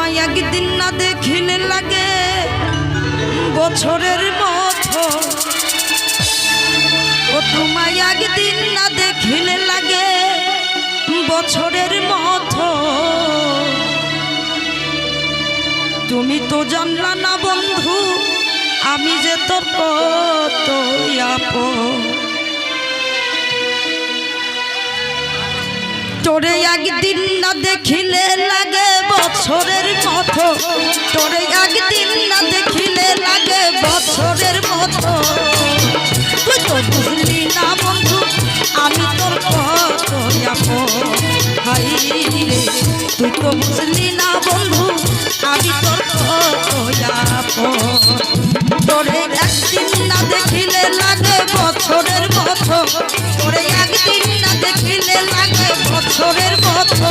তোমায় একদিন না দেখিলে লাগে বছরের মতো। ও তোমায় একদিন না দেখিলে লাগে বছরের মতো। তুমি তো জানলা না বন্ধু আমি যে তোর কত আপন। তোরে একদিন না দেখিলে লাগে বছরের মতো। তোরে একদিন না দেখিলে লাগে বছরের মতো। তুই তো বুঝলি না বন্ধু আমি তোর কত আপন। হাই রে তুই তো বুঝলি না বন্ধু আমি তোর কত আপন। তোরে একদিন না দেখিলে লাগে বছরের মতো। তোরে একদিন না দেখিলে লাগে বছরের মতো।